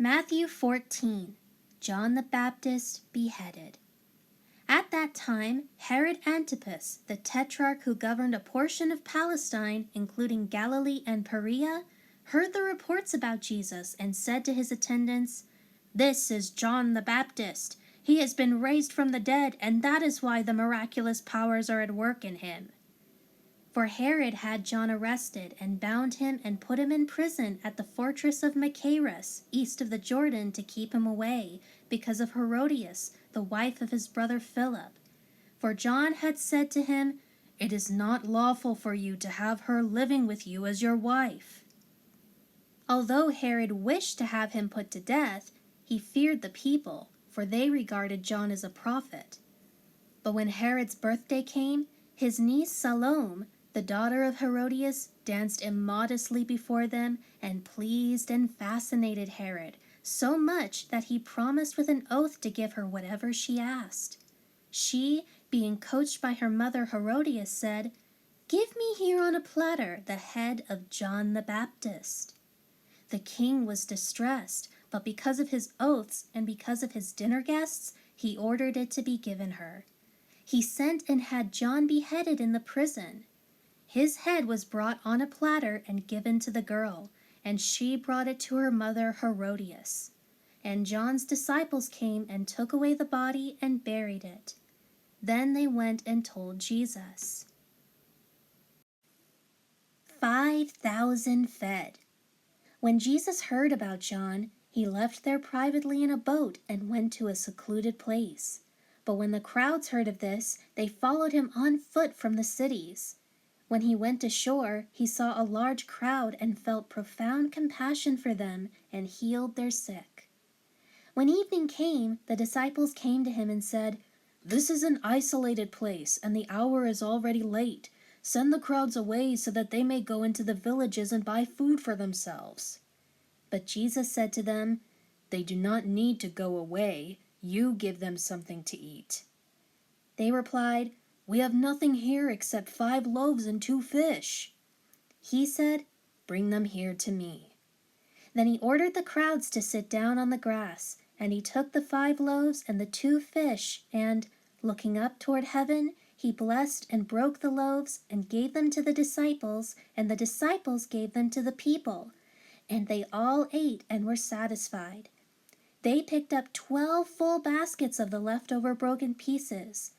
Matthew 14. John the Baptist beheaded. At that time, Herod Antipas, the tetrarch who governed a portion of Palestine, including Galilee and Perea, heard the reports about Jesus and said to his attendants, "This is John the Baptist. He has been raised from the dead, and that is why the miraculous powers are at work in him." For Herod had John arrested and bound him and put him in prison at the fortress of Machaerus, east of the Jordan, to keep him away, because of Herodias, the wife of his brother Philip. For John had said to him, "It is not lawful for you to have her living with you as your wife." Although Herod wished to have him put to death, he feared the people, for they regarded John as a prophet. But when Herod's birthday came, his niece Salome, the daughter of Herodias, danced immodestly before them and pleased and fascinated Herod, so much that he promised with an oath to give her whatever she asked. She, being coached by her mother Herodias, said, "Give me here on a platter the head of John the Baptist." The king was distressed, but because of his oaths and because of his dinner guests, he ordered it to be given her. He sent and had John beheaded in the prison. His head was brought on a platter and given to the girl, and she brought it to her mother Herodias. And John's disciples came and took away the body and buried it. Then they went and told Jesus. 5,000 fed. When Jesus heard about John, he left there privately in a boat and went to a secluded place. But when the crowds heard of this, they followed him on foot from the cities. When he went ashore, he saw a large crowd and felt profound compassion for them and healed their sick. When evening came, the disciples came to him and said, "This is an isolated place, and the hour is already late. Send the crowds away so that they may go into the villages and buy food for themselves." But Jesus said to them, "They do not need to go away. You give them something to eat." They replied, "We have nothing here except 5 loaves and 2 fish." He said, "Bring them here to me." Then he ordered the crowds to sit down on the grass, and he took the 5 loaves and the 2 fish, and, looking up toward heaven, he blessed and broke the loaves and gave them to the disciples, and the disciples gave them to the people. And they all ate and were satisfied. They picked up 12 full baskets of the leftover broken pieces.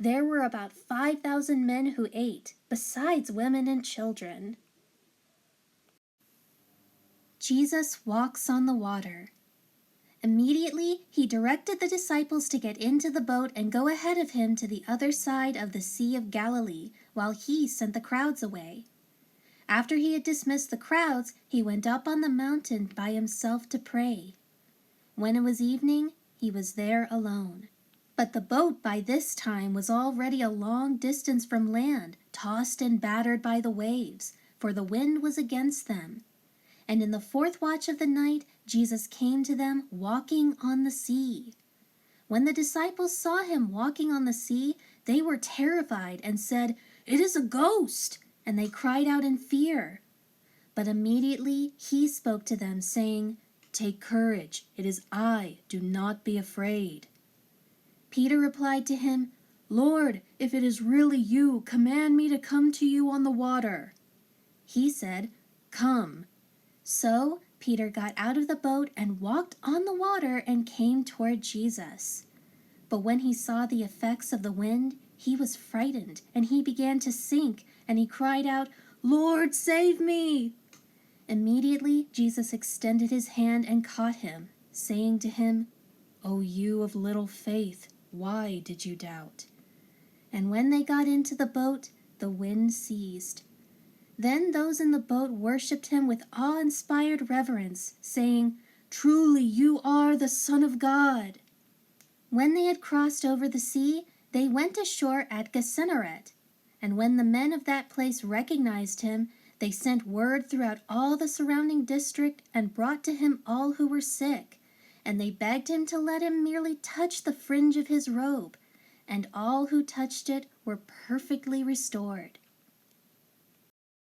There were about 5,000 men who ate, besides women and children. Jesus walks on the water. Immediately, he directed the disciples to get into the boat and go ahead of him to the other side of the Sea of Galilee, while he sent the crowds away. After he had dismissed the crowds, he went up on the mountain by himself to pray. When it was evening, he was there alone. But the boat by this time was already a long distance from land, tossed and battered by the waves, for the wind was against them. And in the 4th watch of the night, Jesus came to them walking on the sea. When the disciples saw him walking on the sea, they were terrified and said, "It is a ghost!" And they cried out in fear. But immediately he spoke to them, saying, "Take courage, it is I, do not be afraid." Peter replied to him, "Lord, if it is really you, command me to come to you on the water." He said, "Come." So Peter got out of the boat and walked on the water and came toward Jesus. But when he saw the effects of the wind, he was frightened, and he began to sink, and he cried out, "Lord, save me!" Immediately Jesus extended his hand and caught him, saying to him, "O you of little faith, why did you doubt?" And when they got into the boat, the wind ceased. Then those in the boat worshipped him with awe-inspired reverence, saying, "Truly you are the Son of God." When they had crossed over the sea, they went ashore at Gennesaret. And when the men of that place recognized him, they sent word throughout all the surrounding district and brought to him all who were sick. And they begged him to let him merely touch the fringe of his robe, and all who touched it were perfectly restored.